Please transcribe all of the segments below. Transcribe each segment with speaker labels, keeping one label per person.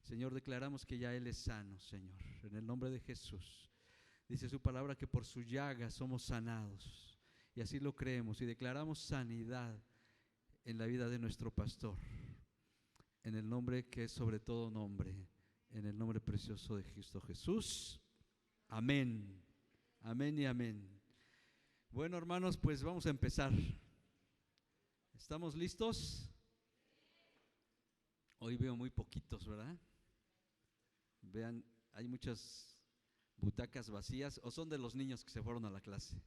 Speaker 1: Señor, declaramos que ya Él es sano, Señor, en el nombre de Jesús. Dice su palabra que por su llaga somos sanados, y así lo creemos y declaramos sanidad en la vida de nuestro pastor, en el nombre que es sobre todo nombre, en el nombre precioso de Cristo Jesús. Amén, amén y amén. Bueno, hermanos, pues vamos a empezar. ¿Estamos listos? Hoy veo muy poquitos, ¿verdad? Vean, hay muchas butacas vacías, o son de los niños que se fueron a la clase,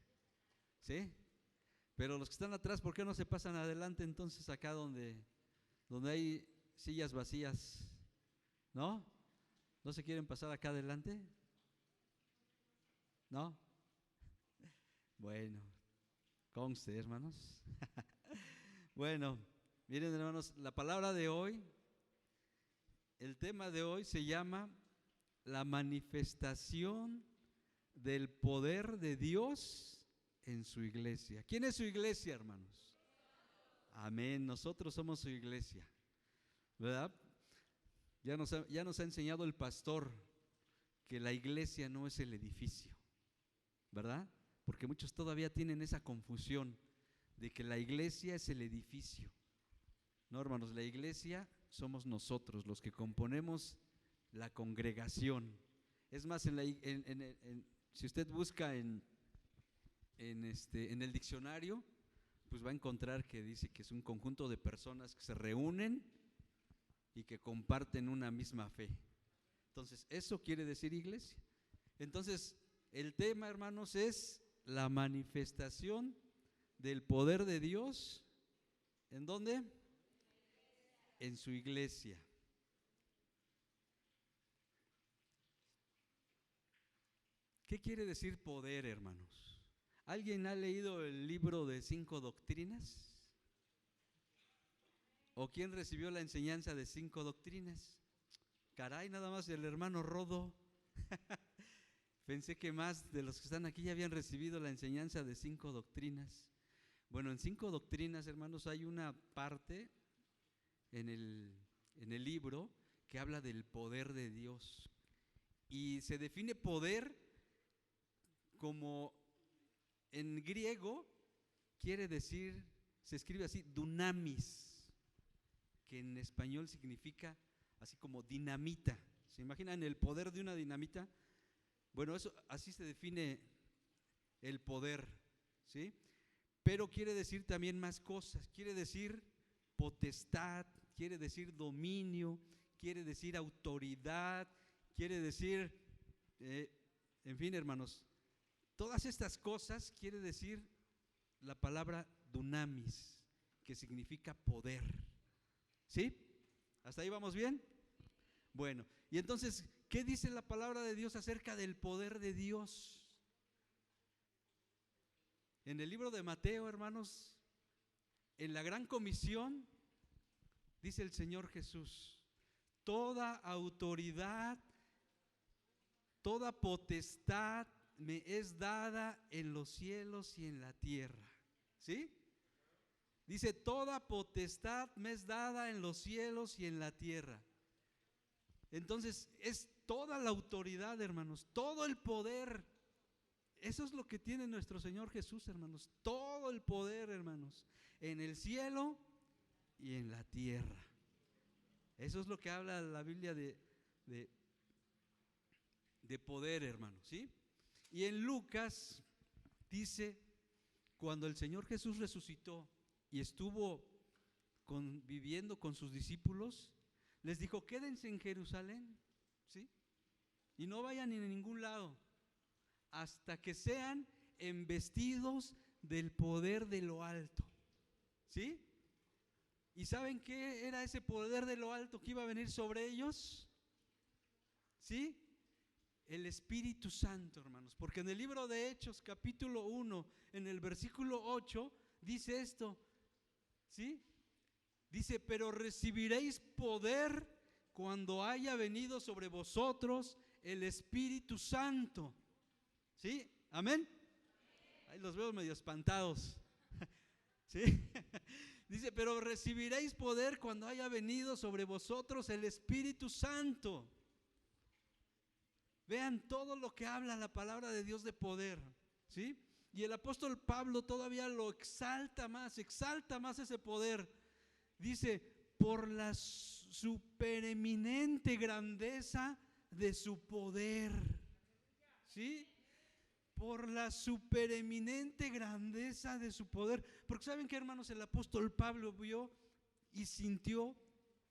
Speaker 1: ¿sí? Pero los que están atrás, ¿por qué no se pasan adelante entonces acá donde hay sillas vacías? ¿No? ¿No se quieren pasar acá adelante? ¿No? Bueno, conste, hermanos. Bueno, miren, hermanos, la palabra de hoy, el tema de hoy se llama la manifestación del poder de Dios en su iglesia. ¿Quién es su iglesia, hermanos? Amén, nosotros somos su iglesia, ¿verdad? Ya nos ha enseñado el pastor que la iglesia no es el edificio, ¿verdad? Porque muchos todavía tienen esa confusión de que la iglesia es el edificio. No, hermanos, la iglesia somos nosotros, los que componemos la congregación. Es más, si usted busca en el diccionario, pues va a encontrar que dice que es un conjunto de personas que se reúnen y que comparten una misma fe. Entonces, eso quiere decir iglesia. Entonces, el tema, hermanos, es la manifestación del poder de Dios. ¿En dónde? En su iglesia. ¿Qué quiere decir poder, hermanos? ¿Alguien ha leído el libro de 5 doctrinas? ¿O quién recibió la enseñanza de 5 doctrinas? Caray, nada más el hermano Rodo. Pensé que más de los que están aquí ya habían recibido la enseñanza de 5 doctrinas. Bueno, en 5 doctrinas, hermanos, hay una parte en el libro que habla del poder de Dios. Y se define poder como en griego quiere decir, se escribe así, dunamis, que en español significa así como dinamita. ¿Se imaginan el poder de una dinamita? Bueno, eso así se define el poder, ¿sí? Pero quiere decir también más cosas, quiere decir potestad, quiere decir dominio, quiere decir autoridad, quiere decir, en fin, hermanos, todas estas cosas quiere decir la palabra dunamis, que significa poder, ¿sí? ¿Hasta ahí vamos bien? Bueno, y entonces, ¿qué dice la palabra de Dios acerca del poder de Dios? En el libro de Mateo, hermanos, en la gran comisión, dice el Señor Jesús: toda autoridad, toda potestad me es dada en los cielos y en la tierra. ¿Sí? Dice, toda potestad me es dada en los cielos y en la tierra. Entonces, es toda la autoridad, hermanos, todo el poder. Eso es lo que tiene nuestro Señor Jesús, hermanos. Todo el poder, hermanos, en el cielo y en la tierra. Eso es lo que habla la Biblia de poder, hermanos, ¿sí? Y en Lucas dice, cuando el Señor Jesús resucitó y estuvo viviendo con sus discípulos, les dijo, quédense en Jerusalén, ¿sí? Y no vayan a ningún lado hasta que sean embestidos del poder de lo alto, ¿sí? ¿Y saben qué era ese poder de lo alto que iba a venir sobre ellos? ¿Sí? El Espíritu Santo, hermanos, porque en el libro de Hechos, capítulo 1, en el versículo 8, dice esto, ¿sí? Dice, pero recibiréis poder cuando haya venido sobre vosotros el Espíritu Santo. ¿Sí? ¿Amén? Ahí los veo medio espantados. ¿Sí? Dice, pero recibiréis poder cuando haya venido sobre vosotros el Espíritu Santo. Vean todo lo que habla la palabra de Dios de poder, ¿sí? Y el apóstol Pablo todavía lo exalta más ese poder. Dice, por la supereminente grandeza de su poder, ¿sí? Por la supereminente grandeza de su poder. Porque ¿saben qué, hermanos? El apóstol Pablo vio y sintió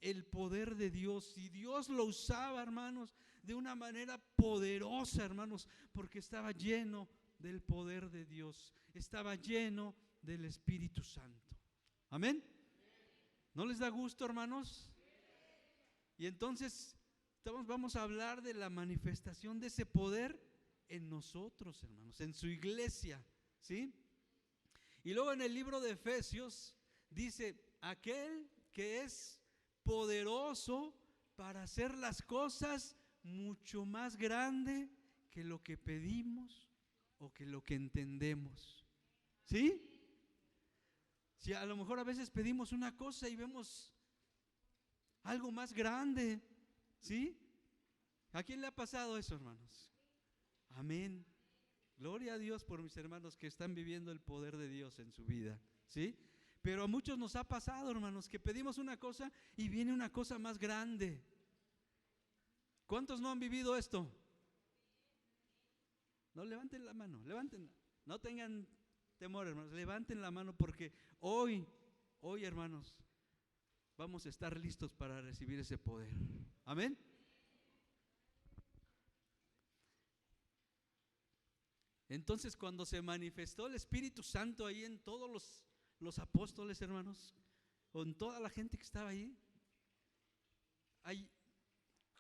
Speaker 1: el poder de Dios, y Dios lo usaba, hermanos, de una manera poderosa, hermanos, porque estaba lleno del poder de Dios, estaba lleno del Espíritu Santo. Amén. ¿No les da gusto, hermanos? Y entonces vamos a hablar de la manifestación de ese poder en nosotros, hermanos, en su iglesia, ¿sí? Y luego en el libro de Efesios dice, aquel que es poderoso para hacer las cosas mucho más grande que lo que pedimos o que lo que entendemos, ¿sí? Si a lo mejor a veces pedimos una cosa y vemos algo más grande, ¿sí? ¿A quién le ha pasado eso, hermanos? Amén. Gloria a Dios por mis hermanos que están viviendo el poder de Dios en su vida, ¿sí? Pero a muchos nos ha pasado, hermanos, que pedimos una cosa y viene una cosa más grande. ¿Cuántos no han vivido esto? No, levanten la mano, levanten, no tengan temor, hermanos, levanten la mano porque hoy, hermanos, vamos a estar listos para recibir ese poder. Amén. Entonces, cuando se manifestó el Espíritu Santo ahí en todos los apóstoles, hermanos, con toda la gente que estaba ahí,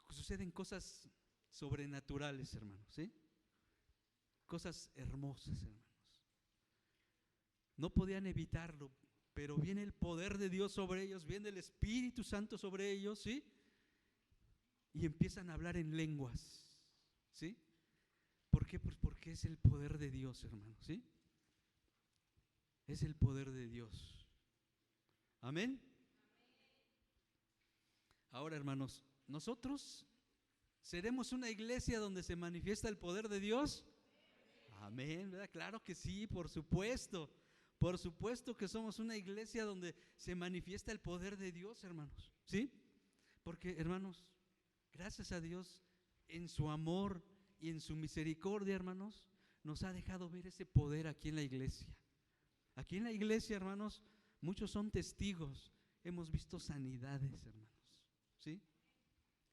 Speaker 1: suceden cosas sobrenaturales, hermanos, ¿sí? Cosas hermosas, hermanos. No podían evitarlo, pero viene el poder de Dios sobre ellos, viene el Espíritu Santo sobre ellos, ¿sí? Y empiezan a hablar en lenguas, ¿sí? ¿Por qué? Pues porque es el poder de Dios, hermanos, ¿sí? Es el poder de Dios. Amén. Ahora, hermanos, nosotros seremos una iglesia donde se manifiesta el poder de Dios. Amén, ¿verdad? Claro que sí, por supuesto. Por supuesto que somos una iglesia donde se manifiesta el poder de Dios, hermanos, ¿sí? Porque, hermanos, gracias a Dios, en su amor y en su misericordia, hermanos, nos ha dejado ver ese poder aquí en la iglesia. Aquí en la iglesia, hermanos, muchos son testigos. Hemos visto sanidades, hermanos, ¿sí?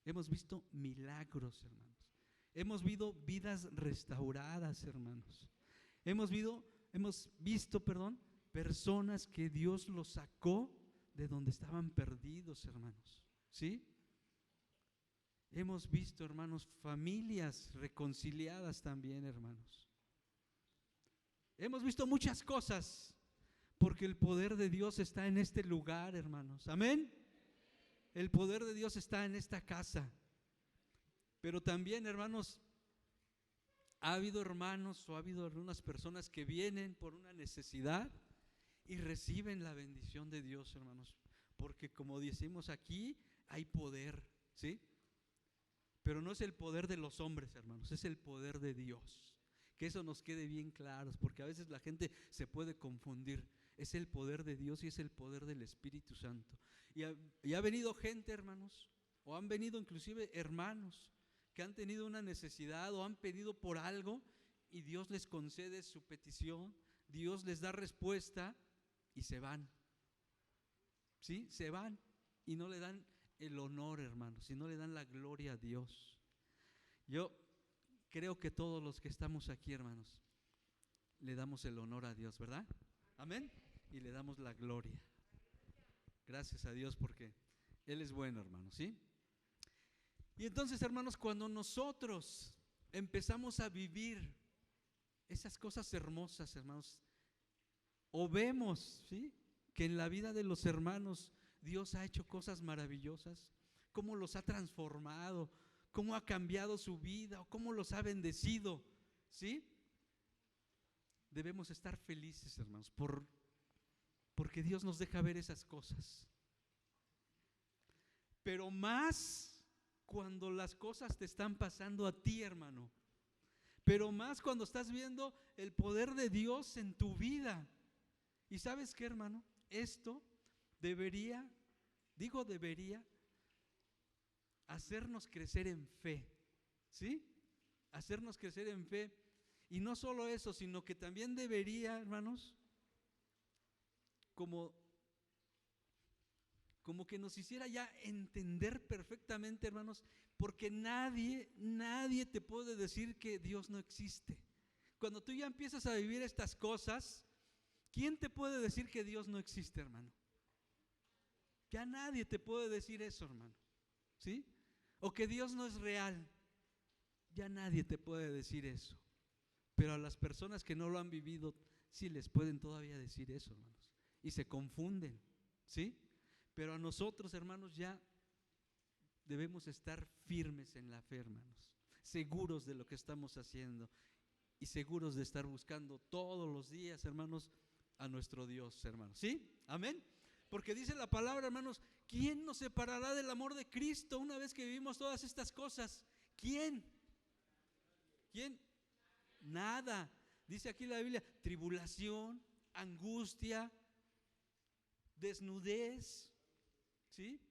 Speaker 1: Hemos visto milagros, hermanos. Hemos visto vidas restauradas, hermanos. Hemos visto, personas que Dios los sacó de donde estaban perdidos, hermanos, ¿sí? Hemos visto, hermanos, familias reconciliadas también, hermanos. Hemos visto muchas cosas porque el poder de Dios está en este lugar, hermanos. Amén. El poder de Dios está en esta casa. Pero también, hermanos, ha habido hermanos o ha habido algunas personas que vienen por una necesidad y reciben la bendición de Dios, hermanos. Porque como decimos aquí, hay poder, ¿sí? Pero no es el poder de los hombres, hermanos, es el poder de Dios. Que eso nos quede bien claro, porque a veces la gente se puede confundir. Es el poder de Dios y es el poder del Espíritu Santo. Y ha venido gente, hermanos, o han venido inclusive hermanos que han tenido una necesidad o han pedido por algo y Dios les concede su petición, Dios les da respuesta y se van. ¿Sí? Se van y no le dan el honor, hermanos, y no le dan la gloria a Dios. Yo creo que todos los que estamos aquí, hermanos, le damos el honor a Dios, ¿verdad? Amén. Y le damos la gloria. Gracias a Dios porque Él es bueno, hermanos, ¿sí? Y entonces, hermanos, cuando nosotros empezamos a vivir esas cosas hermosas, hermanos, o vemos, ¿sí?, que en la vida de los hermanos Dios ha hecho cosas maravillosas, cómo los ha transformado, cómo ha cambiado su vida, o cómo los ha bendecido, ¿sí? Debemos estar felices, hermanos, porque Dios nos deja ver esas cosas. Pero más cuando las cosas te están pasando a ti, hermano. Pero más cuando estás viendo el poder de Dios en tu vida. ¿Y sabes qué, hermano? Esto debería hacernos crecer en fe, ¿sí? Hacernos crecer en fe. Y no solo eso, sino que también debería, hermanos, como que nos hiciera ya entender perfectamente, hermanos, porque nadie te puede decir que Dios no existe. Cuando tú ya empiezas a vivir estas cosas, ¿quién te puede decir que Dios no existe, hermano? Ya nadie te puede decir eso, hermano, ¿sí? O que Dios no es real. Ya nadie te puede decir eso. Pero a las personas que no lo han vivido, sí les pueden todavía decir eso, hermanos. Y se confunden, ¿sí? Pero a nosotros, hermanos, ya debemos estar firmes en la fe, hermanos, seguros de lo que estamos haciendo y seguros de estar buscando todos los días, hermanos, a nuestro Dios, hermanos. ¿Sí? Amén. Porque dice la palabra, hermanos, ¿quién nos separará del amor de Cristo una vez que vivimos todas estas cosas? ¿Quién? ¿Quién? Nada. Dice aquí la Biblia, tribulación, angustia, desnudez, ¿sí?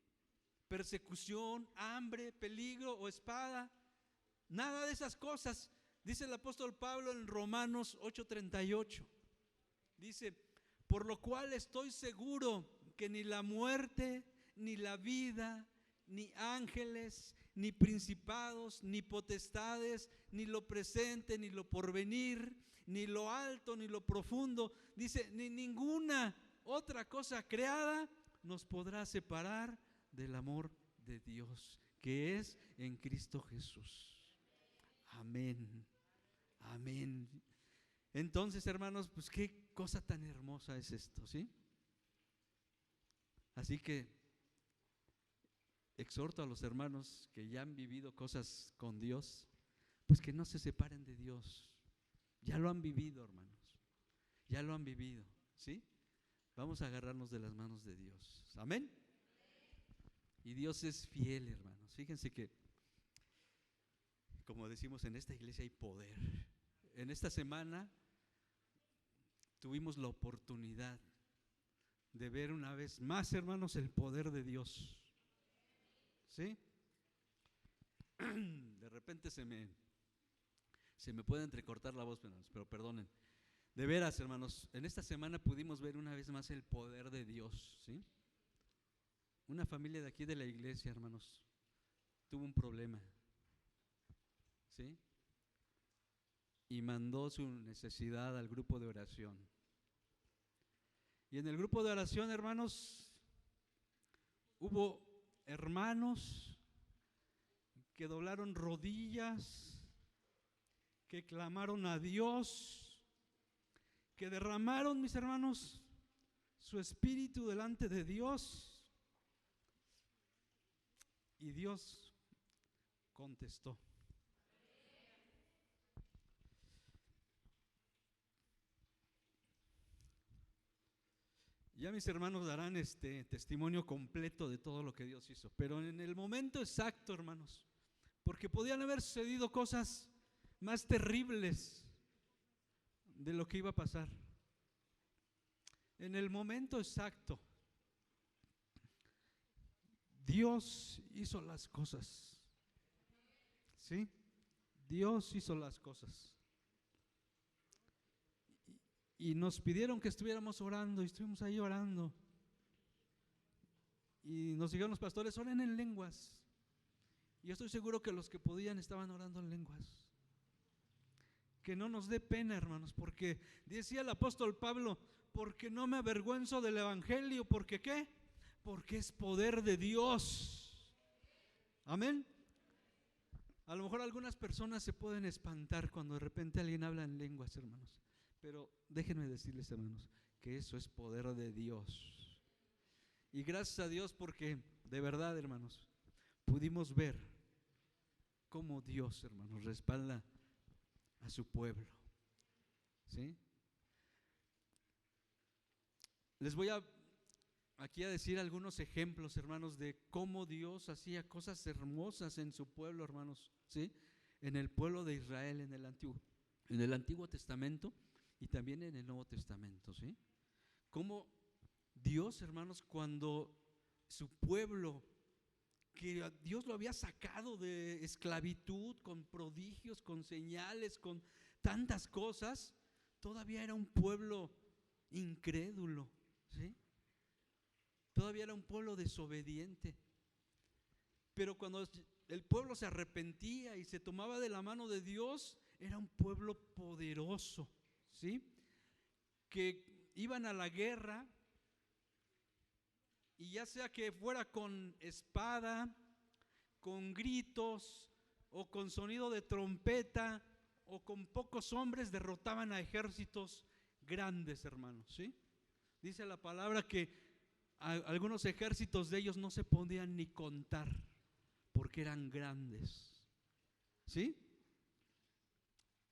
Speaker 1: Persecución, hambre, peligro o espada. Nada de esas cosas. Dice el apóstol Pablo en Romanos 8:38. Dice, por lo cual estoy seguro que ni la muerte, ni la vida, ni ángeles, ni principados, ni potestades, ni lo presente, ni lo porvenir, ni lo alto, ni lo profundo, dice, ni ninguna otra cosa creada nos podrá separar del amor de Dios, que es en Cristo Jesús. Amén. Amén. Entonces, hermanos, pues qué cosa tan hermosa es esto, ¿sí? Así que exhorto a los hermanos que ya han vivido cosas con Dios, pues que no se separen de Dios. Ya lo han vivido, hermanos. Ya lo han vivido, ¿sí? Vamos a agarrarnos de las manos de Dios. Amén. Y Dios es fiel, hermanos. Fíjense que, como decimos, en esta iglesia hay poder. En esta semana tuvimos la oportunidad de ver una vez más, hermanos, el poder de Dios. ¿Sí? De repente se me puede entrecortar la voz, hermanos, pero perdonen. De veras, hermanos, en esta semana pudimos ver una vez más el poder de Dios, ¿sí? Una familia de aquí de la iglesia, hermanos, tuvo un problema, ¿sí? Y mandó su necesidad al grupo de oración. Y en el grupo de oración, hermanos, hubo hermanos que doblaron rodillas, que clamaron a Dios, que derramaron, mis hermanos, su espíritu delante de Dios. Y Dios contestó. Ya mis hermanos darán testimonio completo de todo lo que Dios hizo, pero en el momento exacto, hermanos, porque podían haber sucedido cosas más terribles de lo que iba a pasar. En el momento exacto, Dios hizo las cosas, ¿sí? Dios hizo las cosas. Y nos pidieron que estuviéramos orando, y estuvimos ahí orando. Y nos dijeron los pastores, oren en lenguas. Y yo estoy seguro que los que podían estaban orando en lenguas. Que no nos dé pena, hermanos, porque decía el apóstol Pablo, porque no me avergüenzo del evangelio, ¿porque qué? Porque es poder de Dios. Amén. A lo mejor algunas personas se pueden espantar cuando de repente alguien habla en lenguas, hermanos. Pero déjenme decirles, hermanos, que eso es poder de Dios. Y gracias a Dios porque, de verdad, hermanos, pudimos ver cómo Dios, hermanos, respalda a su pueblo, ¿sí? Les voy aquí a decir algunos ejemplos, hermanos, de cómo Dios hacía cosas hermosas en su pueblo, hermanos, ¿sí? En el pueblo de Israel, en el Antiguo Testamento y también en el Nuevo Testamento, ¿sí? Cómo Dios, hermanos, cuando su pueblo, que Dios lo había sacado de esclavitud con prodigios, con señales, con tantas cosas, todavía era un pueblo incrédulo, ¿sí? Todavía era un pueblo desobediente. Pero cuando el pueblo se arrepentía y se tomaba de la mano de Dios, era un pueblo poderoso, ¿sí? Que iban a la guerra, y ya sea que fuera con espada, con gritos, o con sonido de trompeta, o con pocos hombres, derrotaban a ejércitos grandes, hermanos, ¿sí? Dice la palabra que algunos ejércitos de ellos no se podían ni contar, porque eran grandes, ¿sí?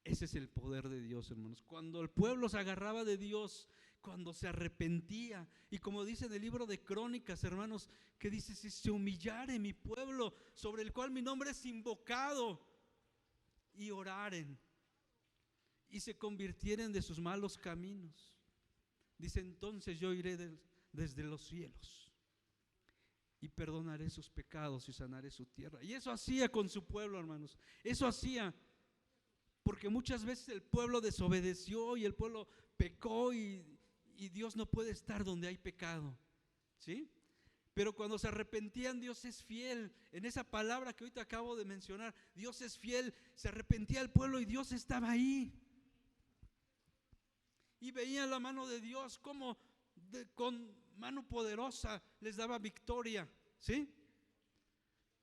Speaker 1: Ese es el poder de Dios, hermanos. Cuando el pueblo se agarraba de Dios, cuando se arrepentía, y como dice en el libro de Crónicas, hermanos, que dice: si se humillare mi pueblo, sobre el cual mi nombre es invocado, y oraren, y se convirtieren de sus malos caminos, dice, entonces yo iré desde los cielos y perdonaré sus pecados y sanaré su tierra. Y eso hacía con su pueblo, hermanos. Eso hacía, porque muchas veces el pueblo desobedeció y el pueblo pecó, y Dios no puede estar donde hay pecado, ¿sí? Pero cuando se arrepentían, Dios es fiel. En esa palabra que ahorita acabo de mencionar, Dios es fiel. Se arrepentía el pueblo y Dios estaba ahí. Y veían la mano de Dios como con mano poderosa les daba victoria, ¿sí?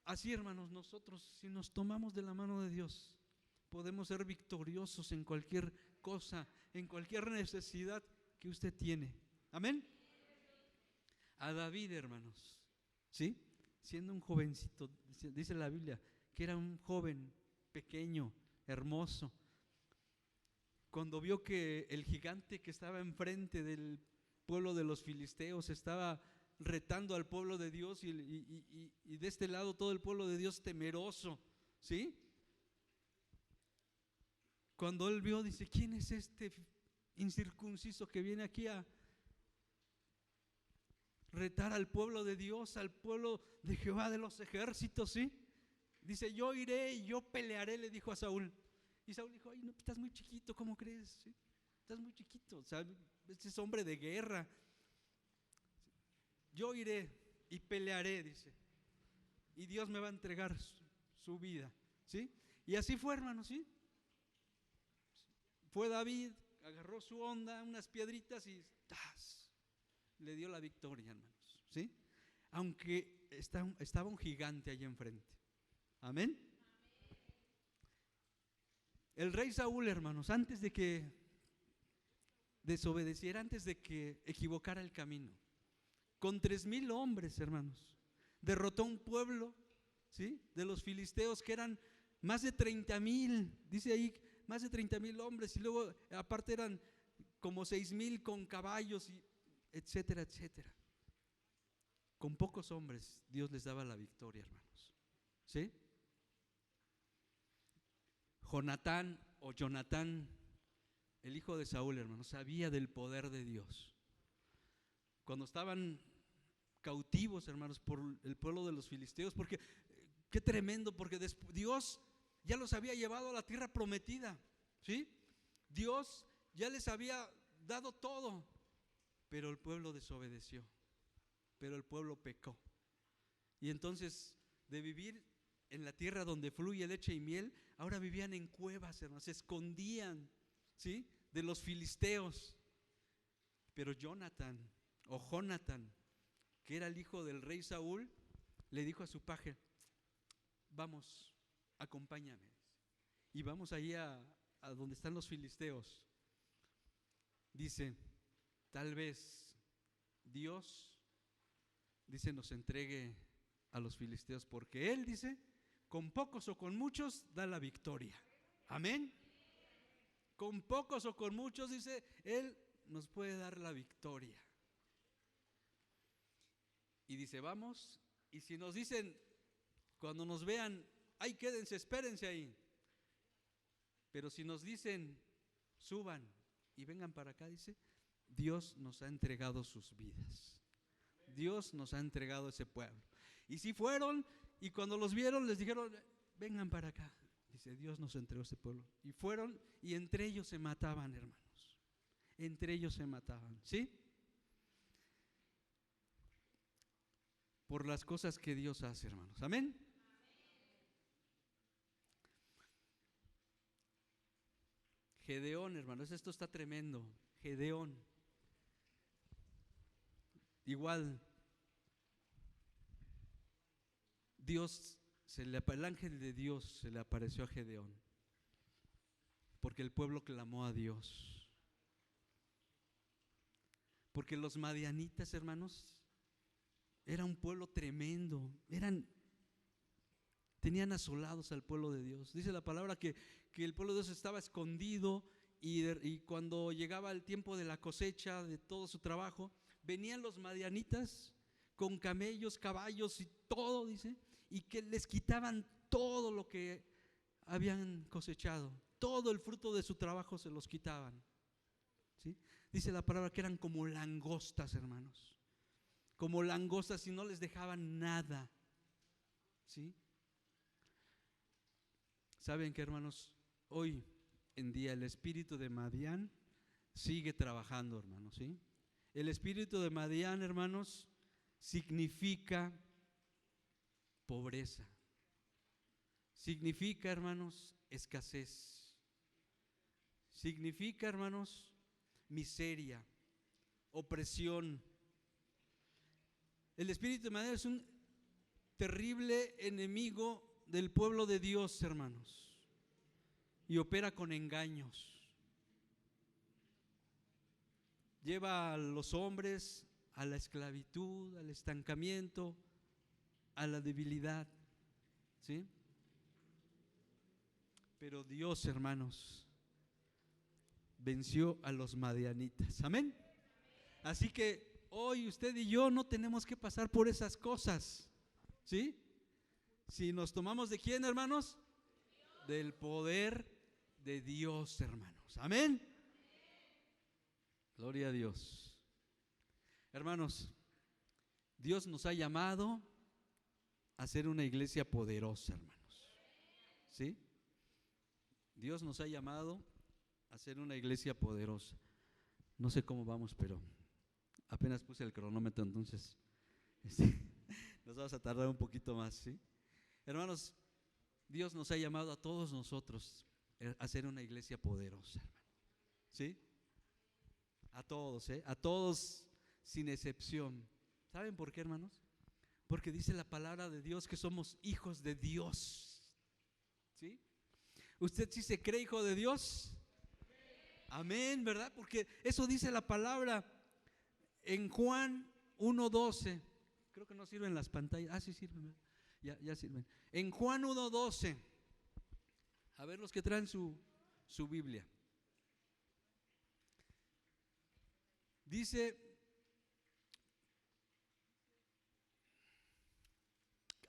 Speaker 1: Así, hermanos, nosotros, si nos tomamos de la mano de Dios, podemos ser victoriosos en cualquier cosa, en cualquier necesidad que usted tiene. Amén. A David, hermanos, ¿sí? Siendo un jovencito, dice la Biblia que era un joven pequeño, hermoso. Cuando vio que el gigante que estaba enfrente del pueblo de los filisteos estaba retando al pueblo de Dios, y de este lado todo el pueblo de Dios temeroso, ¿sí? Cuando él vio, dice: ¿quién es este incircunciso que viene aquí a retar al pueblo de Dios, al pueblo de Jehová de los ejércitos, ¿sí? Dice: yo iré y yo pelearé, le dijo a Saúl. Y Saúl dijo: ay, no, estás muy chiquito, ¿cómo crees? ¿Sí? Estás muy chiquito, o sea, este es hombre de guerra. Yo iré y pelearé, dice, y Dios me va a entregar su vida, ¿sí? Y así fue, hermanos, ¿sí? Fue David, agarró su onda, unas piedritas, y ¡tas!, le dio la victoria, hermanos, ¿sí? Aunque estaba un gigante allí enfrente. Amén. El rey Saúl, hermanos, antes de que desobedeciera, antes de que equivocara el camino, con 3,000 hombres, hermanos, derrotó un pueblo, ¿sí?, de los filisteos, que eran más de 30,000, dice ahí, más de 30,000 hombres, y luego aparte eran como 6,000 con caballos, y etcétera, etcétera. Con pocos hombres Dios les daba la victoria, hermanos, ¿sí? Jonatán, el hijo de Saúl, hermanos, sabía del poder de Dios. Cuando estaban cautivos, hermanos, por el pueblo de los filisteos, porque qué tremendo, porque Dios ya los había llevado a la tierra prometida, ¿sí? Dios ya les había dado todo, pero el pueblo desobedeció, pero el pueblo pecó. Y entonces, de vivir en la tierra donde fluye leche y miel, ahora vivían en cuevas, hermanos, se escondían, ¿sí?, de los filisteos. Pero Jonatán, que era el hijo del rey Saúl, le dijo a su paje: vamos, acompáñame, y vamos allí a donde están los filisteos. Dice: tal vez Dios, dice, nos entregue a los filisteos, porque Él, dice, con pocos o con muchos da la victoria. Amén. Con pocos o con muchos, dice, Él nos puede dar la victoria. Y dice, vamos, y si nos dicen, cuando nos vean, ahí quédense, espérense ahí. Pero si nos dicen, suban y vengan para acá, dice, Dios nos ha entregado sus vidas. Dios nos ha entregado ese pueblo. Y si fueron, y cuando los vieron, les dijeron, vengan para acá. Dice, Dios nos entregó ese pueblo. Y fueron, y entre ellos se mataban, hermanos. Entre ellos se mataban, ¿sí? Por las cosas que Dios hace, hermanos. Amén. Gedeón, hermanos, esto está tremendo. Gedeón. Igual, el ángel de Dios se le apareció a Gedeón, porque el pueblo clamó a Dios. Porque los madianitas, hermanos, era un pueblo tremendo, tenían asolados al pueblo de Dios. Dice la palabra que el pueblo de Dios estaba escondido y cuando llegaba el tiempo de la cosecha, de todo su trabajo, venían los madianitas con camellos, caballos y todo, dice, y que les quitaban todo lo que habían cosechado, todo el fruto de su trabajo se los quitaban, ¿sí? Dice la palabra que eran como langostas, hermanos, como langostas y no les dejaban nada, ¿sí? ¿Saben qué, hermanos? Hoy en día el espíritu de Madián sigue trabajando, hermanos, ¿sí? El espíritu de Madián, hermanos, significa pobreza. Significa, hermanos, escasez. Significa, hermanos, miseria, opresión. El espíritu de Madián es un terrible enemigo del pueblo de Dios, hermanos, y opera con engaños. Lleva a los hombres a la esclavitud, al estancamiento, a la debilidad, ¿sí? Pero Dios, hermanos, venció a los madianitas. Amén. Así que hoy usted y yo no tenemos que pasar por esas cosas, ¿sí? Si nos tomamos de quién, hermanos, del poder de Dios, hermanos. Amén. Gloria a Dios. Hermanos, Dios nos ha llamado a ser una iglesia poderosa, hermanos, ¿sí? Dios nos ha llamado a ser una iglesia poderosa. No sé cómo vamos, pero apenas puse el cronómetro, entonces nos vamos a tardar un poquito más, ¿sí? Hermanos, Dios nos ha llamado a todos nosotros a ser una iglesia poderosa, hermano, ¿sí? A todos, a todos sin excepción. ¿Saben por qué, hermanos? Porque dice la palabra de Dios que somos hijos de Dios, ¿sí? ¿Usted sí se cree hijo de Dios? Amén, ¿verdad? Porque eso dice la palabra en Juan 1:12. Creo que no sirven las pantallas. Ah, sí sirven, ya sirven. En Juan 1:12. A ver los que traen su Biblia. Dice,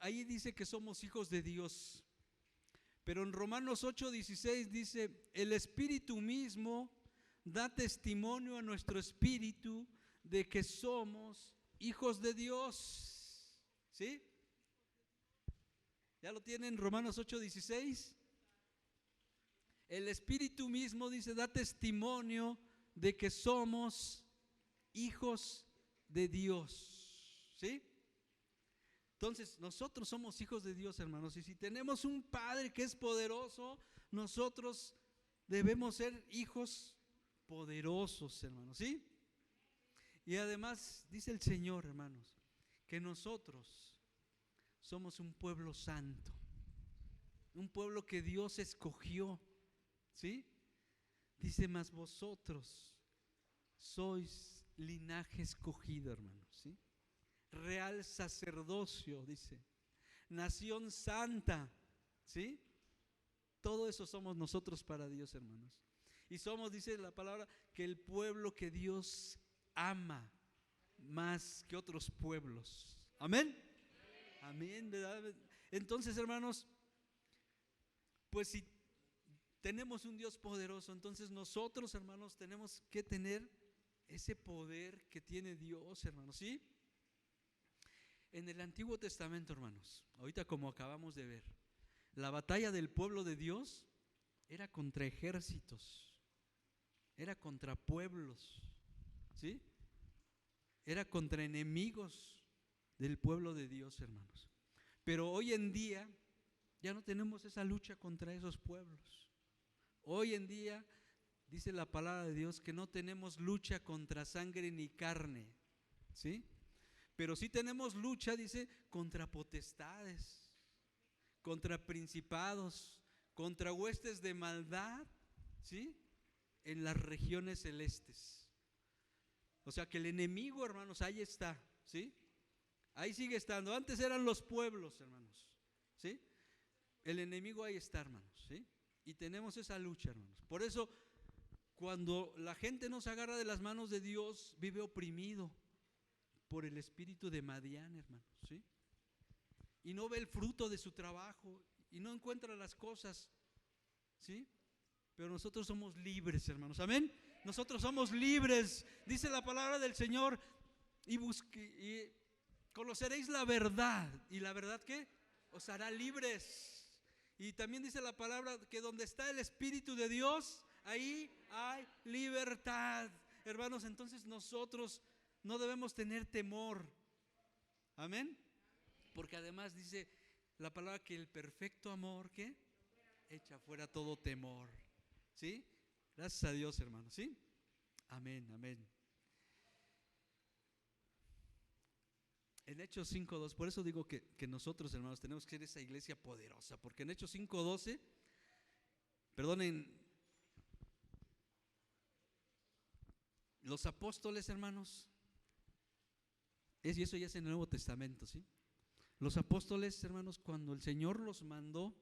Speaker 1: ahí dice que somos hijos de Dios. Pero en Romanos 8:16 dice, el Espíritu mismo da testimonio a nuestro espíritu de que somos hijos de Dios. ¿Sí? ¿Ya lo tienen? Romanos 8:16. El Espíritu mismo dice, da testimonio de que somos hijos de Dios. ¿Sí? Entonces, nosotros somos hijos de Dios, hermanos, y si tenemos un Padre que es poderoso, nosotros debemos ser hijos poderosos, hermanos, ¿sí? Y además, dice el Señor, hermanos, que nosotros somos un pueblo santo, un pueblo que Dios escogió, ¿sí? Dice, mas vosotros sois linaje escogido, hermanos, ¿sí? Real sacerdocio, dice, nación santa, ¿sí? Todo eso somos nosotros para Dios, hermanos. Y somos, dice la palabra, que el pueblo que Dios ama más que otros pueblos. Amén. Amén, ¿verdad? Entonces, hermanos, pues si tenemos un Dios poderoso, entonces nosotros, hermanos, tenemos que tener ese poder que tiene Dios, hermanos, ¿sí? En el Antiguo Testamento, hermanos, ahorita como acabamos de ver, la batalla del pueblo de Dios era contra ejércitos, era contra pueblos, ¿sí? Era contra enemigos del pueblo de Dios, hermanos. Pero hoy en día ya no tenemos esa lucha contra esos pueblos. Hoy en día dice la palabra de Dios que no tenemos lucha contra sangre ni carne, ¿sí? Pero sí tenemos lucha, dice, contra potestades, contra principados, contra huestes de maldad, ¿sí? En las regiones celestes. O sea que el enemigo, hermanos, ahí está, ¿sí? Ahí sigue estando. Antes eran los pueblos, hermanos, ¿sí? El enemigo ahí está, hermanos, ¿sí? Y tenemos esa lucha, hermanos. Por eso, cuando la gente no se agarra de las manos de Dios, vive oprimido por el espíritu de Madián, hermanos, ¿sí? Y no ve el fruto de su trabajo y no encuentra las cosas, ¿sí? Pero nosotros somos libres, hermanos, amén. Nosotros somos libres, dice la palabra del Señor, y conoceréis la verdad, y la verdad ¿qué? Os hará libres. Y también dice la palabra que donde está el Espíritu de Dios, ahí hay libertad, hermanos. Entonces nosotros no debemos tener temor, amén, porque además dice la palabra que el perfecto amor, ¿qué? Echa fuera todo temor, ¿sí? Gracias a Dios, hermanos, ¿sí? Amén, amén. En Hechos 5:2, por eso digo que nosotros, hermanos, tenemos que ser esa iglesia poderosa, porque en Hechos 5:12, perdonen, los apóstoles, hermanos, y eso ya es en el Nuevo Testamento, ¿sí? Los apóstoles, hermanos, cuando el Señor los mandó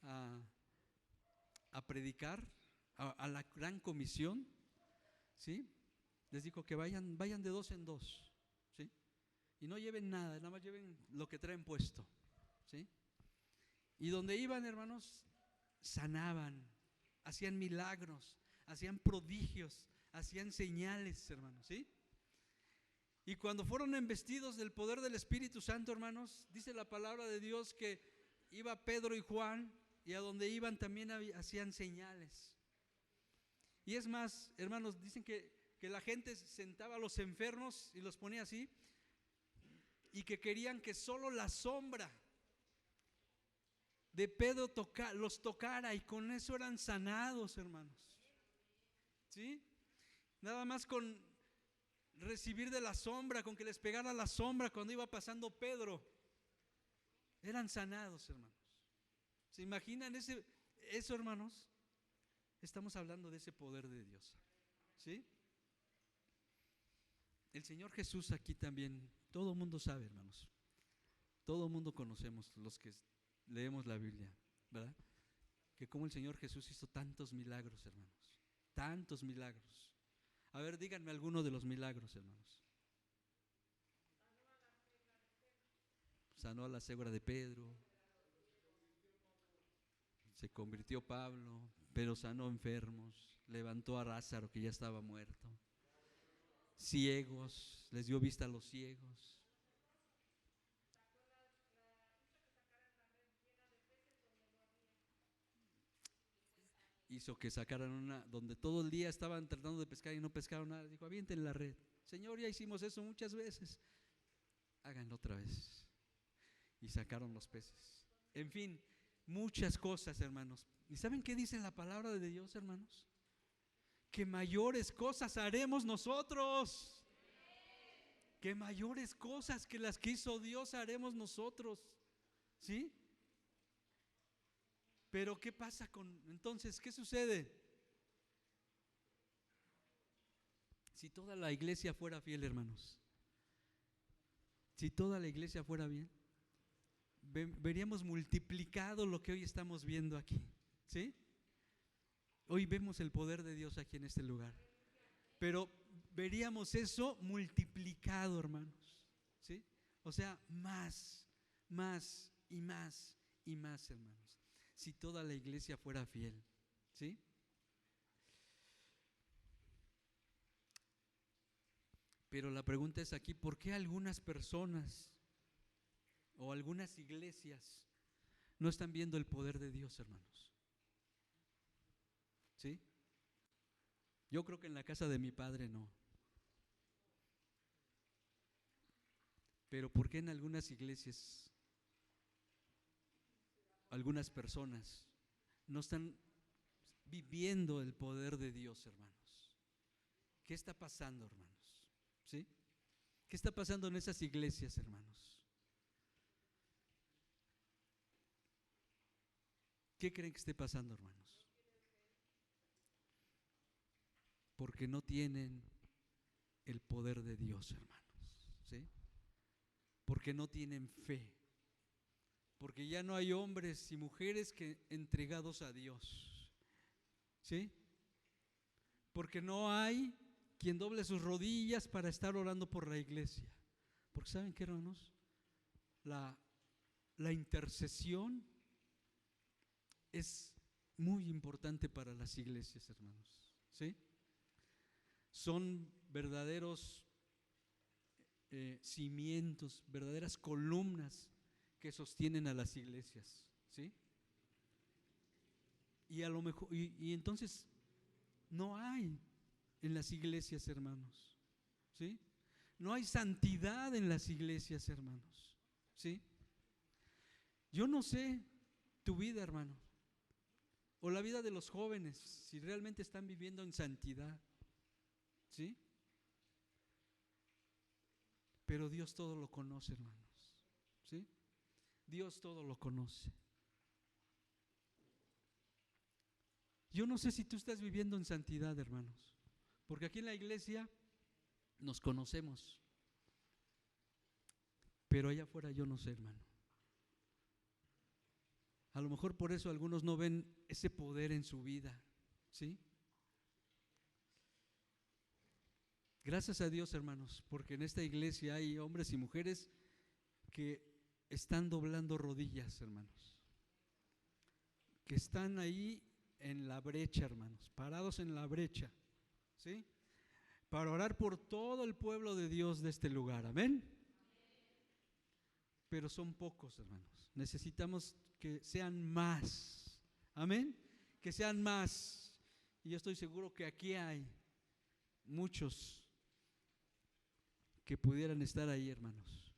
Speaker 1: a predicar, a la gran comisión, ¿sí? Les dijo que vayan de dos en dos, ¿sí? Y no lleven nada, nada más lleven lo que traen puesto, ¿sí? Y donde iban, hermanos, sanaban, hacían milagros, hacían prodigios, hacían señales, hermanos, ¿sí? Y cuando fueron embestidos del poder del Espíritu Santo, hermanos, dice la palabra de Dios que iba Pedro y Juan, y a donde iban también hacían señales. Y es más, hermanos, dicen que la gente sentaba a los enfermos y los ponía así, y que querían que solo la sombra de Pedro los tocara, y con eso eran sanados, hermanos, ¿sí? Nada más con recibir de la sombra, con que les pegara la sombra cuando iba pasando Pedro, eran sanados, hermanos. ¿Se imaginan eso, hermanos? Estamos hablando de ese poder de Dios, ¿sí? El Señor Jesús aquí también, todo el mundo sabe, hermanos, todo el mundo conocemos, los que leemos la Biblia, ¿verdad? Que como el Señor Jesús hizo tantos milagros, hermanos, tantos milagros. A ver, díganme alguno de los milagros, hermanos. Sanó a la suegra de Pedro, se convirtió Pablo, pero sanó enfermos, levantó a Lázaro que ya estaba muerto, ciegos, les dio vista a los ciegos. Hizo que sacaran una, donde todo el día estaban tratando de pescar y no pescaron nada. Dijo, avienten la red. Señor, ya hicimos eso muchas veces, háganlo otra vez. Y sacaron los peces. En fin, muchas cosas, hermanos. ¿Y saben qué dice la palabra de Dios, hermanos? Que mayores cosas haremos nosotros. Que mayores cosas que las que hizo Dios haremos nosotros, ¿sí? Pero ¿qué pasa entonces, qué sucede? Si toda la iglesia fuera fiel, hermanos, si toda la iglesia fuera bien, veríamos multiplicado lo que hoy estamos viendo aquí, ¿sí? Hoy vemos el poder de Dios aquí en este lugar, pero veríamos eso multiplicado, hermanos, ¿sí? O sea, más, más y más y más, hermanos. Si toda la iglesia fuera fiel, ¿sí? Pero la pregunta es aquí, ¿por qué algunas personas o algunas iglesias no están viendo el poder de Dios, hermanos? ¿Sí? Yo creo que en la casa de mi padre no. Pero ¿por qué en algunas iglesias, algunas personas no están viviendo el poder de Dios, hermanos? ¿Qué está pasando, hermanos? ¿Sí? ¿Qué está pasando en esas iglesias, hermanos? ¿Qué creen que esté pasando, hermanos? Porque no tienen el poder de Dios, hermanos, ¿sí? Porque no tienen fe, porque ya no hay hombres y mujeres que entregados a Dios, ¿sí? Porque no hay quien doble sus rodillas para estar orando por la iglesia. Porque ¿saben qué, hermanos? La intercesión es muy importante para las iglesias, hermanos, ¿sí? Son verdaderos cimientos, verdaderas columnas que sostienen a las iglesias, ¿sí? Y a lo mejor, y entonces no hay en las iglesias, hermanos, ¿sí? No hay santidad en las iglesias, hermanos, ¿sí? Yo no sé tu vida, hermano, o la vida de los jóvenes, si realmente están viviendo en santidad, ¿sí? Pero Dios todo lo conoce, hermanos, ¿sí? Dios todo lo conoce. Yo no sé si tú estás viviendo en santidad, hermanos, porque aquí en la iglesia nos conocemos, pero allá afuera yo no sé, hermano. A lo mejor por eso algunos no ven ese poder en su vida, ¿sí? Gracias a Dios, hermanos, porque en esta iglesia hay hombres y mujeres que están doblando rodillas, hermanos, que están ahí en la brecha, hermanos, parados en la brecha, ¿sí? Para orar por todo el pueblo de Dios de este lugar, amén. Pero son pocos, hermanos. Necesitamos que sean más, amén, que sean más. Y yo estoy seguro que aquí hay muchos que pudieran estar ahí, hermanos,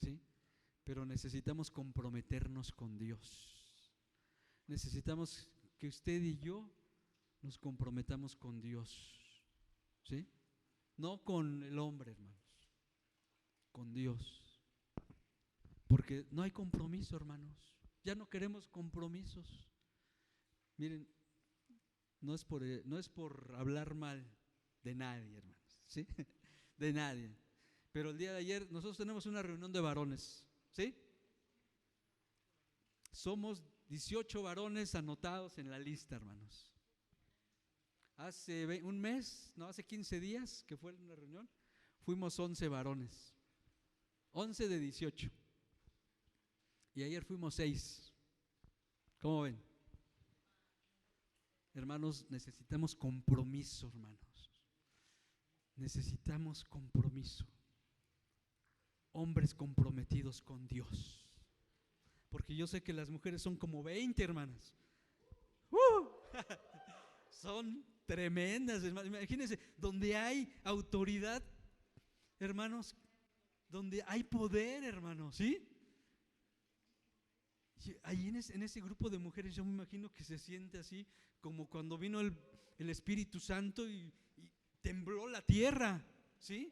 Speaker 1: ¿sí? Pero necesitamos comprometernos con Dios. Necesitamos que usted y yo nos comprometamos con Dios, ¿sí? No con el hombre, hermanos, con Dios. Porque no hay compromiso, hermanos. Ya no queremos compromisos. Miren, no es por hablar mal de nadie, hermanos, ¿sí? De nadie. Pero el día de ayer nosotros tenemos una reunión de varones, ¿sí? Somos 18 varones anotados en la lista, hermanos. Hace un mes, no, hace 15 días que fue una reunión, fuimos 11 varones, 11 de 18. Y ayer fuimos 6. ¿Cómo ven? Hermanos, necesitamos compromiso, hermanos. Necesitamos compromiso. Hombres comprometidos con Dios. Porque yo sé que las mujeres son como 20, hermanas. Son tremendas, hermanos. Imagínense, donde hay autoridad, hermanos, donde hay poder, hermanos, ¿sí? Ahí en ese grupo de mujeres yo me imagino que se siente así como cuando vino el Espíritu Santo y tembló la tierra, ¿sí?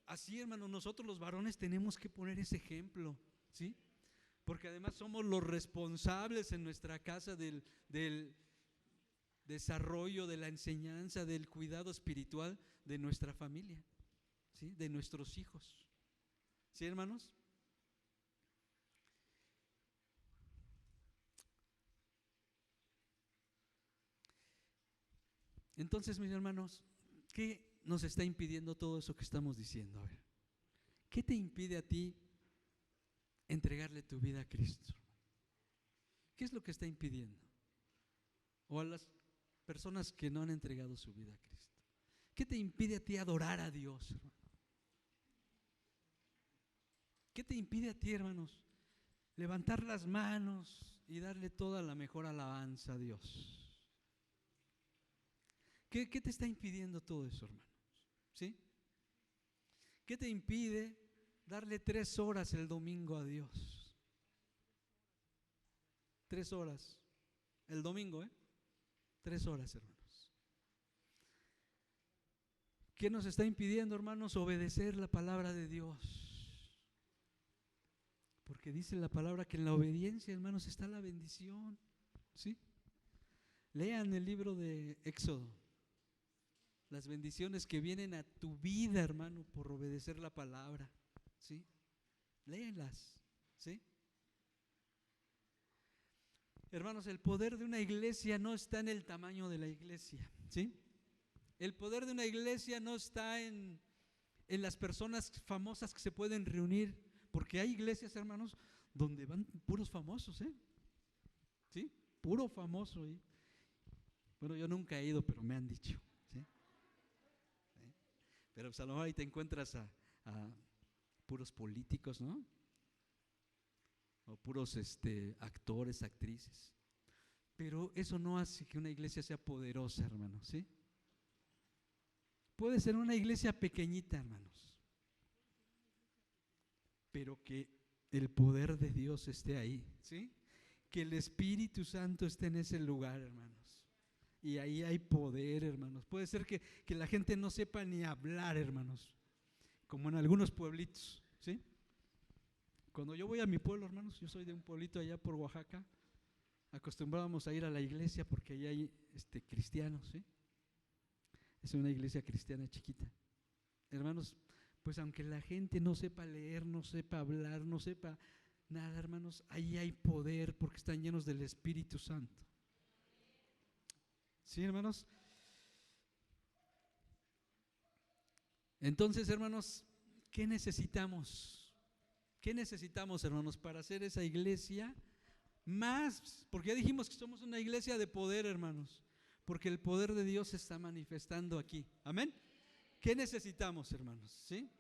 Speaker 1: Así, hermanos, nosotros los varones tenemos que poner ese ejemplo, ¿sí? Porque además somos los responsables en nuestra casa del desarrollo, de la enseñanza, del cuidado espiritual de nuestra familia, ¿sí? De nuestros hijos, ¿sí, hermanos? Entonces, mis hermanos, ¿qué nos está impidiendo todo eso que estamos diciendo? A ver, ¿Qué te impide a ti entregarle tu vida a Cristo? ¿Qué es lo que está impidiendo? O a las personas que no han entregado su vida a Cristo. ¿Qué te impide a ti adorar a Dios, hermano? ¿Qué te impide a ti, hermanos, levantar las manos y darle toda la mejor alabanza a Dios? ¿Qué te está impidiendo todo eso, hermanos? ¿Sí? ¿Qué te impide darle 3 horas el domingo a Dios? 3 horas el domingo, 3 horas, hermanos. ¿Qué nos está impidiendo, hermanos? Obedecer la palabra de Dios. Porque dice la palabra que en la obediencia, hermanos, está la bendición. ¿Sí? Lean el libro de Éxodo. Las bendiciones que vienen a tu vida, hermano, por obedecer la palabra. ¿Sí? Léenlas. ¿Sí? Hermanos, el poder de una iglesia no está en el tamaño de la iglesia. ¿Sí? El poder de una iglesia no está en las personas famosas que se pueden reunir, porque hay iglesias, hermanos, donde van puros famosos, ¿sí? Puro famoso. Bueno, yo nunca he ido, pero me han dicho, ¿sí? ¿Sí? Pero pues a lo mejor ahí te encuentras a puros políticos, ¿no? O puros actores, actrices. Pero eso no hace que una iglesia sea poderosa, hermanos, ¿sí? Puede ser una iglesia pequeñita, hermanos, pero que el poder de Dios esté ahí, ¿sí? Que el Espíritu Santo esté en ese lugar, hermanos. Y ahí hay poder, hermanos. Puede ser que la gente no sepa ni hablar, hermanos, como en algunos pueblitos, ¿sí? Cuando yo voy a mi pueblo, hermanos, yo soy de un pueblito allá por Oaxaca, acostumbrábamos a ir a la iglesia porque allá hay cristianos, ¿sí? Es una iglesia cristiana chiquita. Hermanos, pues aunque la gente no sepa leer, no sepa hablar, no sepa nada, hermanos, ahí hay poder porque están llenos del Espíritu Santo. ¿Sí, hermanos? Entonces, hermanos, ¿qué necesitamos? ¿Qué necesitamos, hermanos, para hacer esa iglesia más? Porque ya dijimos que somos una iglesia de poder, hermanos, porque el poder de Dios se está manifestando aquí. ¿Amén? ¿Qué necesitamos, hermanos? ¿Sí?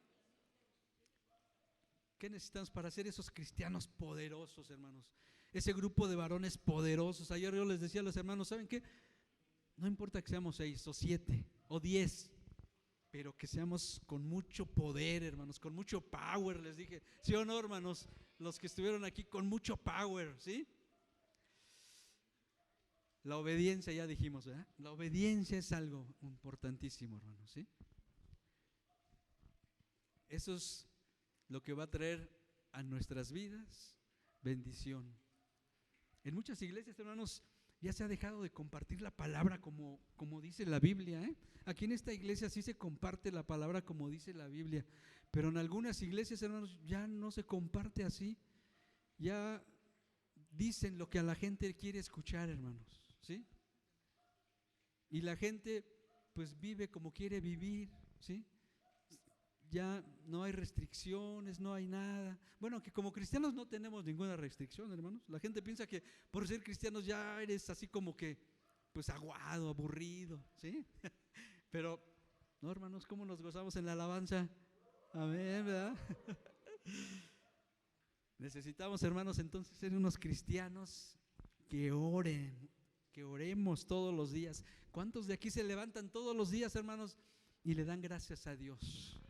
Speaker 1: ¿Qué necesitamos para ser esos cristianos poderosos, hermanos? Ese grupo de varones poderosos. Ayer yo les decía a los hermanos, ¿saben qué? No importa que seamos 6 o 7 o 10, pero que seamos con mucho poder, hermanos, con mucho power, les dije. ¿Sí o no, hermanos? Los que estuvieron aquí con mucho power, ¿sí? La obediencia, ya dijimos, ¿verdad? La obediencia es algo importantísimo, hermanos, ¿sí? Eso es lo que va a traer a nuestras vidas bendición. En muchas iglesias, hermanos, ya se ha dejado de compartir la palabra como dice la Biblia, Aquí en esta iglesia sí se comparte la palabra como dice la Biblia, pero en algunas iglesias, hermanos, ya no se comparte así. Ya dicen lo que a la gente quiere escuchar, hermanos, ¿sí? Y la gente pues vive como quiere vivir, ¿sí? Ya no hay restricciones, no hay nada. Bueno, que como cristianos no tenemos ninguna restricción, hermanos. La gente piensa que por ser cristianos ya eres así como que pues aguado, aburrido, ¿sí? Pero no, hermanos, ¿cómo nos gozamos en la alabanza? Amén, ¿verdad? Necesitamos, hermanos, entonces ser unos cristianos que oren, que oremos todos los días. ¿Cuántos de aquí se levantan todos los días, hermanos, y le dan gracias a Dios?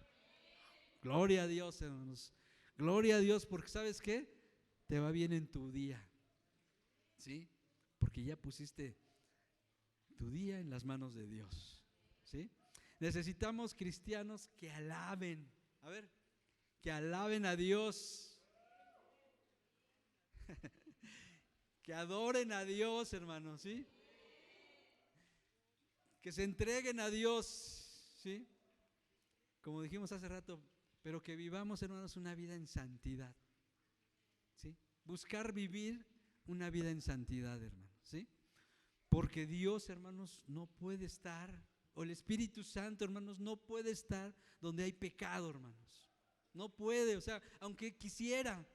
Speaker 1: Gloria a Dios, hermanos. Gloria a Dios, porque ¿sabes qué? Te va bien en tu día, ¿sí? Porque ya pusiste tu día en las manos de Dios, ¿sí? Necesitamos cristianos que alaben, a ver, que alaben a Dios, que adoren a Dios, hermanos, ¿sí? Que se entreguen a Dios, ¿sí? Como dijimos hace rato, pero que vivamos, hermanos, una vida en santidad, ¿sí? Buscar vivir una vida en santidad, hermanos, ¿sí? Porque Dios, hermanos, no puede estar, o el Espíritu Santo, hermanos, no puede estar donde hay pecado, hermanos. no puede, o sea, aunque quisiera,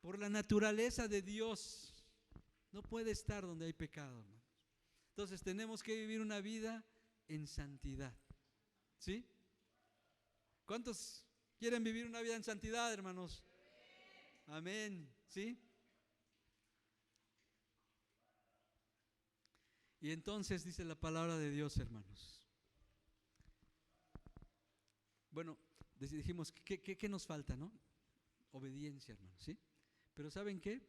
Speaker 1: por la naturaleza de Dios, no puede estar donde hay pecado, hermanos. Entonces tenemos que vivir una vida en santidad, ¿sí? ¿Cuántos quieren vivir una vida en santidad, hermanos? Amén, ¿sí? Y entonces dice la palabra de Dios, hermanos. Bueno, dijimos, ¿qué nos falta, no? Obediencia, hermanos, ¿sí? Pero ¿saben qué?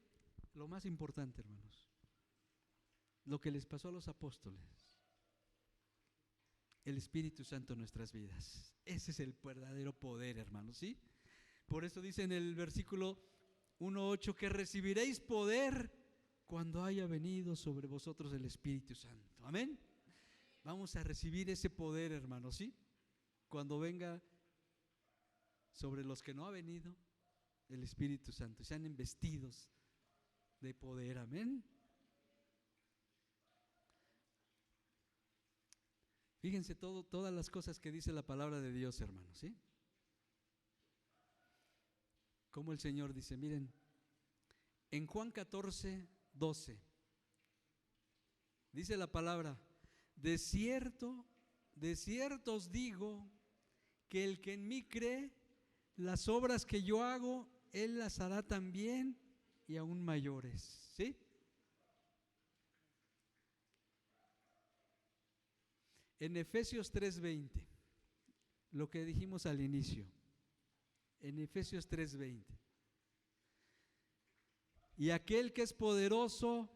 Speaker 1: Lo más importante, hermanos, lo que les pasó a los apóstoles, el Espíritu Santo en nuestras vidas. Ese es el verdadero poder, hermanos, ¿sí? Por eso dice en el versículo 1:8 que recibiréis poder cuando haya venido sobre vosotros el Espíritu Santo. Amén. Vamos a recibir ese poder, hermanos, ¿sí? Cuando venga sobre los que no ha venido el Espíritu Santo, sean investidos de poder. Amén. Fíjense todas las cosas que dice la palabra de Dios, hermanos, ¿sí? Como el Señor dice, miren, en Juan 14:12, dice la palabra, de cierto os digo, que el que en mí cree, las obras que yo hago, él las hará también y aún mayores, ¿sí? En Efesios 3:20, lo que dijimos al inicio, en Efesios 3:20, y aquel que es poderoso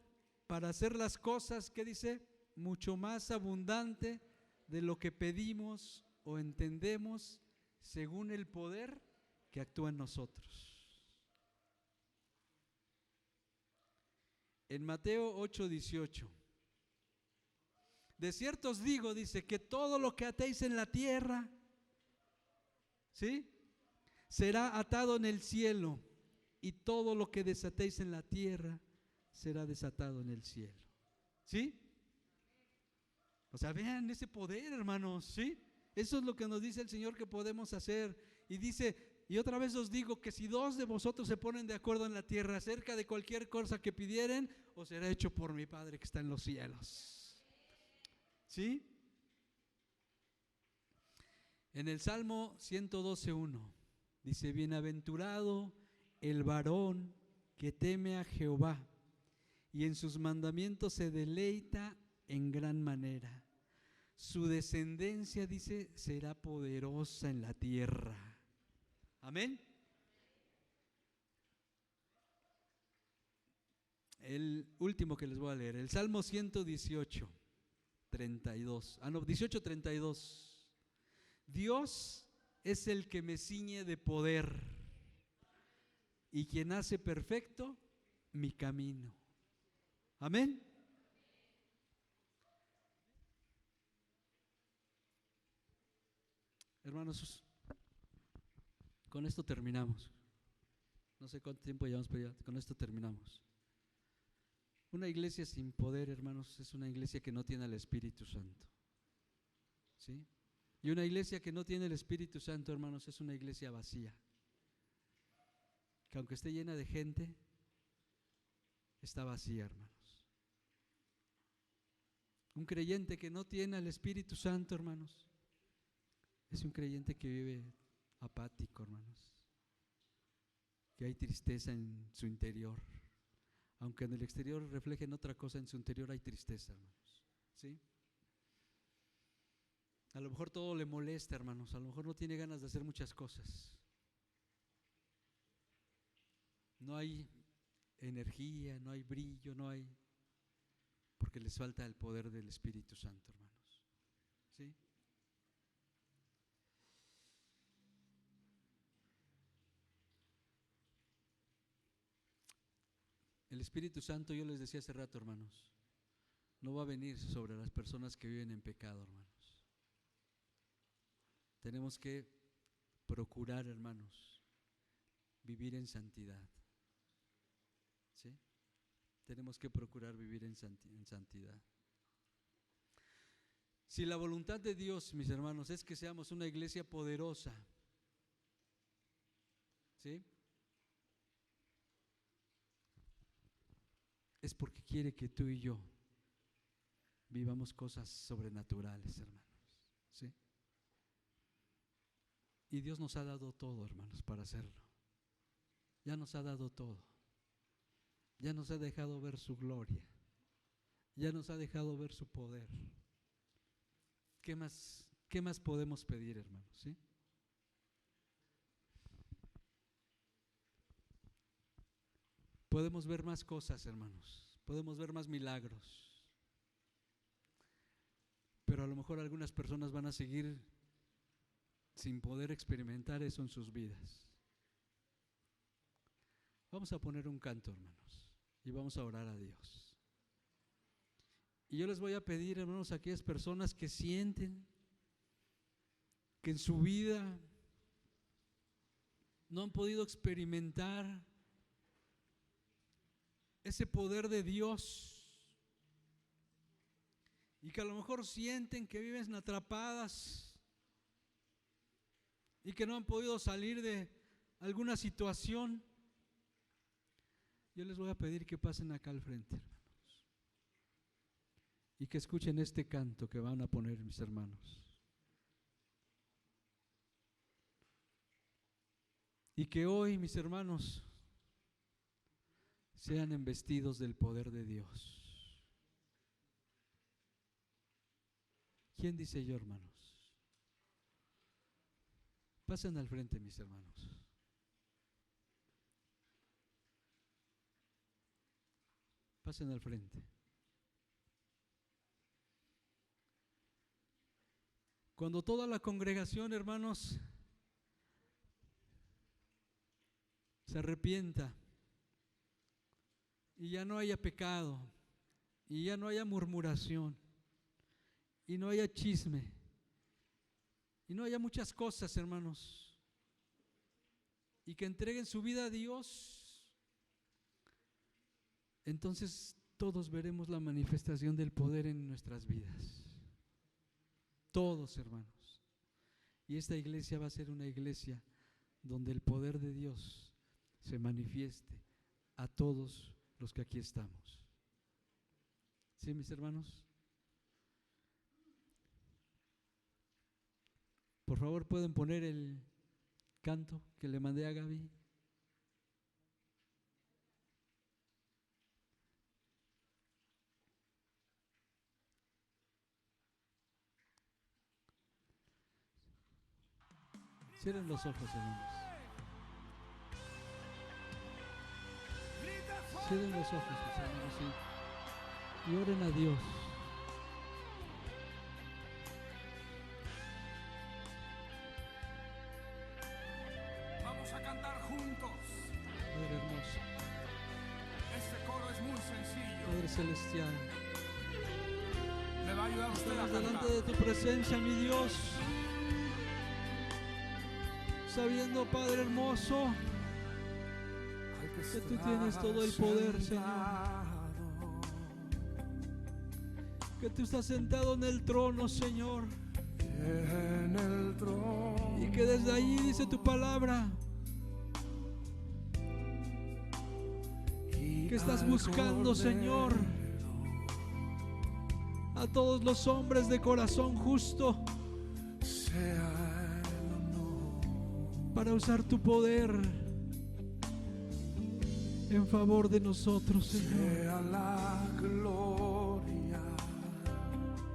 Speaker 1: para hacer las cosas, ¿qué dice? Mucho más abundante de lo que pedimos o entendemos, según el poder que actúa en nosotros. En Mateo 8:18, de cierto os digo, dice, que todo lo que atéis en la tierra, ¿sí?, será atado en el cielo, y todo lo que desatéis en la tierra será desatado en el cielo, ¿sí? O sea, vean ese poder, hermanos, ¿sí? Eso es lo que nos dice el Señor que podemos hacer. Y dice, y otra vez os digo, que si dos de vosotros se ponen de acuerdo en la tierra acerca de cualquier cosa que pidieren, os será hecho por mi Padre que está en los cielos, ¿sí? En el Salmo 112:1 dice, bienaventurado el varón que teme a Jehová y en sus mandamientos se deleita en gran manera. Su descendencia, dice, será poderosa en la tierra. Amén. El último que les voy a leer, el Salmo 118:32. 18:32. Dios es el que me ciñe de poder y quien hace perfecto mi camino. Amén. Hermanos, con esto terminamos. No sé cuánto tiempo llevamos, pero ya con esto terminamos. Una iglesia sin poder, hermanos, es una iglesia que no tiene el Espíritu Santo, ¿sí? Y una iglesia que no tiene el Espíritu Santo, hermanos, es una iglesia vacía, que aunque esté llena de gente, está vacía, hermanos. Un creyente que no tiene el Espíritu Santo, hermanos, es un creyente que vive apático, hermanos, que hay tristeza en su interior. Aunque en el exterior reflejen otra cosa, en su interior hay tristeza, hermanos, ¿sí? A lo mejor todo le molesta, hermanos, a lo mejor no tiene ganas de hacer muchas cosas. No hay energía, no hay brillo, porque les falta el poder del Espíritu Santo, hermanos, ¿sí? El Espíritu Santo, yo les decía hace rato, hermanos, no va a venir sobre las personas que viven en pecado, hermanos. Tenemos que procurar, hermanos, vivir en santidad, ¿sí? Tenemos que procurar vivir en santidad. Si la voluntad de Dios, mis hermanos, es que seamos una iglesia poderosa, ¿sí? Es porque quiere que tú y yo vivamos cosas sobrenaturales, hermanos, ¿sí? Y Dios nos ha dado todo, hermanos, para hacerlo. Ya nos ha dado todo. Ya nos ha dejado ver su gloria. Ya nos ha dejado ver su poder. ¿Qué más podemos pedir, hermanos? ¿Sí? Podemos ver más cosas, hermanos. Podemos ver más milagros. Pero a lo mejor algunas personas van a seguir sin poder experimentar eso en sus vidas. Vamos a poner un canto, hermanos, y vamos a orar a Dios. Y yo les voy a pedir, hermanos, a aquellas personas que sienten que en su vida no han podido experimentar ese poder de Dios, y que a lo mejor sienten que viven atrapadas y que no han podido salir de alguna situación, yo les voy a pedir que pasen acá al frente, hermanos, y que escuchen este canto que van a poner mis hermanos. Y que hoy, mis hermanos, sean embestidos del poder de Dios. ¿Quién dice yo, hermanos? Pasen al frente, mis hermanos. Pasen al frente. Cuando toda la congregación, hermanos, se arrepienta y ya no haya pecado y ya no haya murmuración y no haya chisme y no haya muchas cosas, hermanos, y que entreguen su vida a Dios, entonces todos veremos la manifestación del poder en nuestras vidas. Todos, hermanos. Y esta iglesia va a ser una iglesia donde el poder de Dios se manifieste a todos los que aquí estamos. ¿Sí, mis hermanos? Por favor, ¿pueden poner el canto que le mandé a Gaby? Cierren los ojos, hermanos. Cierren los ojos, mis hermanos, y oren a Dios.
Speaker 2: Vamos a cantar juntos.
Speaker 1: Padre hermoso,
Speaker 2: Este coro es muy sencillo.
Speaker 1: Padre celestial,
Speaker 2: Me va a ayudar usted a
Speaker 1: estamos
Speaker 2: cantar.
Speaker 1: delante de tu presencia, mi Dios, sabiendo, Padre hermoso, que tú tienes todo el poder, Señor, que tú estás sentado en el trono, Señor,
Speaker 2: En el trono.
Speaker 1: y que desde allí dice tu palabra que estás buscando, Señor, a todos los hombres de corazón justo
Speaker 2: Sea el honor.
Speaker 1: para usar tu poder en favor de nosotros, Señor.
Speaker 2: Sea la gloria.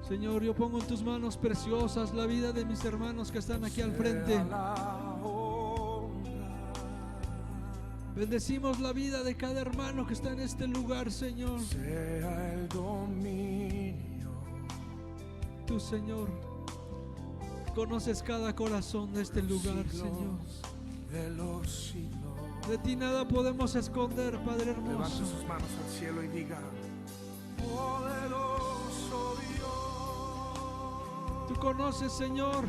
Speaker 1: Señor, yo pongo en tus manos preciosas la vida de mis hermanos que están aquí al frente.
Speaker 2: Sea la honra.
Speaker 1: Bendecimos la vida de cada hermano que está en este lugar, Señor.
Speaker 2: Sea el dominio.
Speaker 1: Tú, Señor, conoces cada corazón de este lugar, Señor.
Speaker 2: De los siglos.
Speaker 1: De ti nada podemos esconder, Padre
Speaker 2: Levante
Speaker 1: hermoso.
Speaker 2: sus manos al cielo y diga: poderoso Dios.
Speaker 1: Tú conoces, Señor,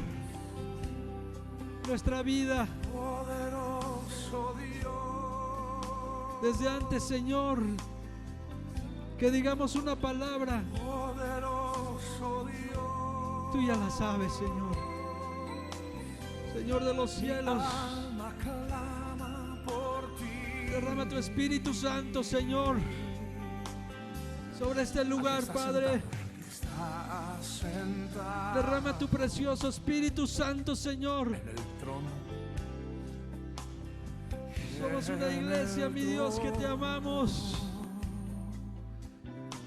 Speaker 1: nuestra vida
Speaker 2: Poderoso Dios.
Speaker 1: desde antes, Señor, que digamos una palabra,
Speaker 2: Poderoso Dios.
Speaker 1: tú ya la sabes, Señor. Señor de los cielos,
Speaker 2: Alma clama.
Speaker 3: Derrama tu Espíritu Santo, Señor, sobre este lugar, Padre.
Speaker 2: Está sentado
Speaker 3: Derrama tu precioso Espíritu Santo, Señor.
Speaker 2: en el trono.
Speaker 3: Somos una iglesia, mi Dios, que te amamos.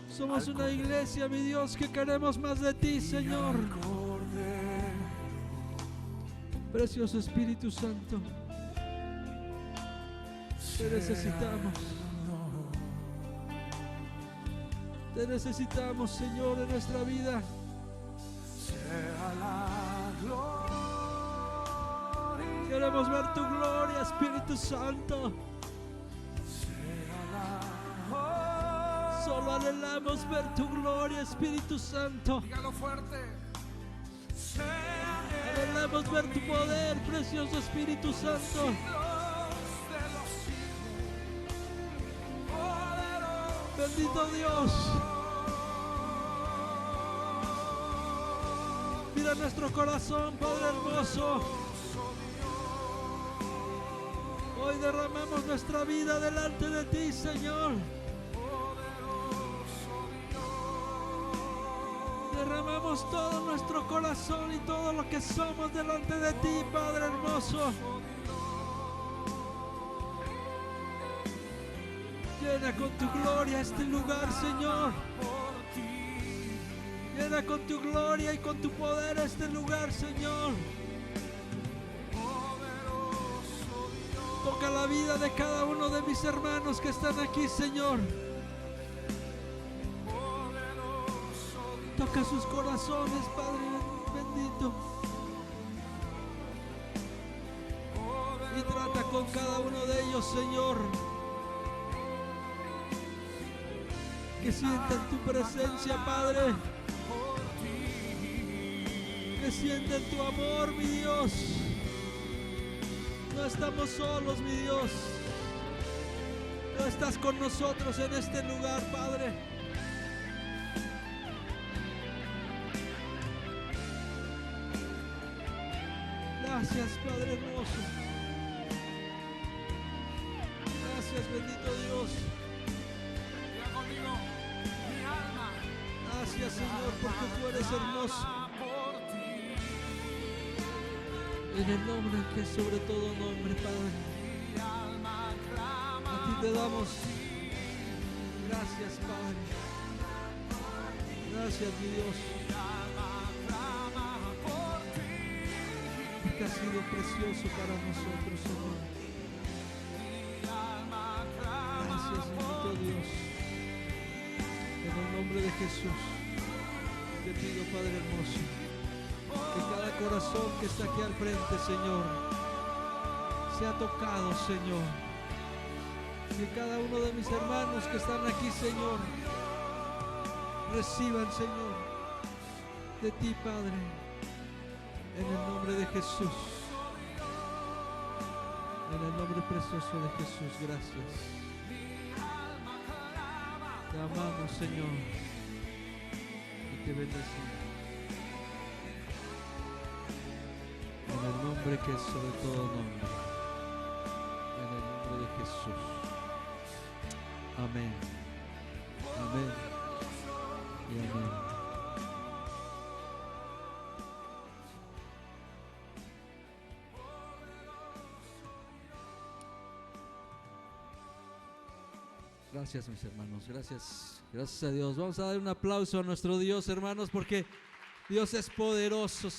Speaker 3: Somos una iglesia, mi Dios, que queremos más de ti, Señor. Precioso Espíritu Santo, te necesitamos. Te necesitamos, Señor, en nuestra vida.
Speaker 2: Sea la gloria,
Speaker 3: Queremos ver tu gloria, Espíritu Santo.
Speaker 2: sea la
Speaker 3: Solo anhelamos ver tu gloria, Espíritu Santo.
Speaker 2: dígalo fuerte. Sea
Speaker 3: Anhelamos ver tu poder, precioso Espíritu Santo.
Speaker 2: Dios de los siglos, poderoso.
Speaker 3: Bendito Dios. Mira nuestro corazón, Padre hermoso. Hoy derramamos nuestra vida delante de ti, Señor. Derramamos todo nuestro corazón y todo lo que somos delante de ti, Padre hermoso. Llena con tu gloria este lugar, Señor. Llena con tu gloria y con tu poder este lugar, Señor. Toca la vida de cada uno de mis hermanos que están aquí, Señor. Toca sus corazones, Padre bendito. Y trata con cada uno de ellos, Señor. Que sientan tu presencia, Padre. Que sientan tu amor, mi Dios. No estamos solos, mi Dios. Tú estás con nosotros en este lugar, Padre. Gracias, Padre hermoso. Gracias, bendito Dios.
Speaker 2: Diga conmigo, mi alma
Speaker 3: Gracias, Señor, porque tú eres hermoso.
Speaker 2: por ti.
Speaker 3: En el nombre que es sobre todo nombre, Padre.
Speaker 2: Mi alma clama.
Speaker 3: A ti te damos gracias, Padre. Gracias, mi Dios, porque has sido precioso para nosotros, Señor. Gracias, bendito Dios. En el nombre de Jesús, te pido, Padre hermoso, que cada corazón que está aquí al frente, Señor, sea tocado, Señor. Que cada uno de mis hermanos que están aquí, Señor, reciban, Señor, de ti, Padre, en el nombre de Jesús. En el nombre precioso de Jesús, gracias. Te amamos, Señor, y te bendecimos. En el nombre que es sobre todo nombre. En el nombre de Jesús. Amén. Amén. Y amén. Gracias, mis hermanos. Gracias. Gracias a Dios. Vamos a dar un aplauso a nuestro Dios, hermanos, porque Dios es poderoso.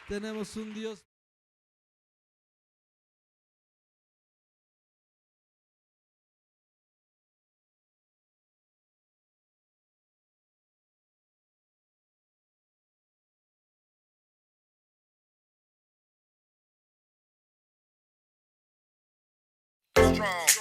Speaker 3: Tenemos un Dios.
Speaker 4: Strong.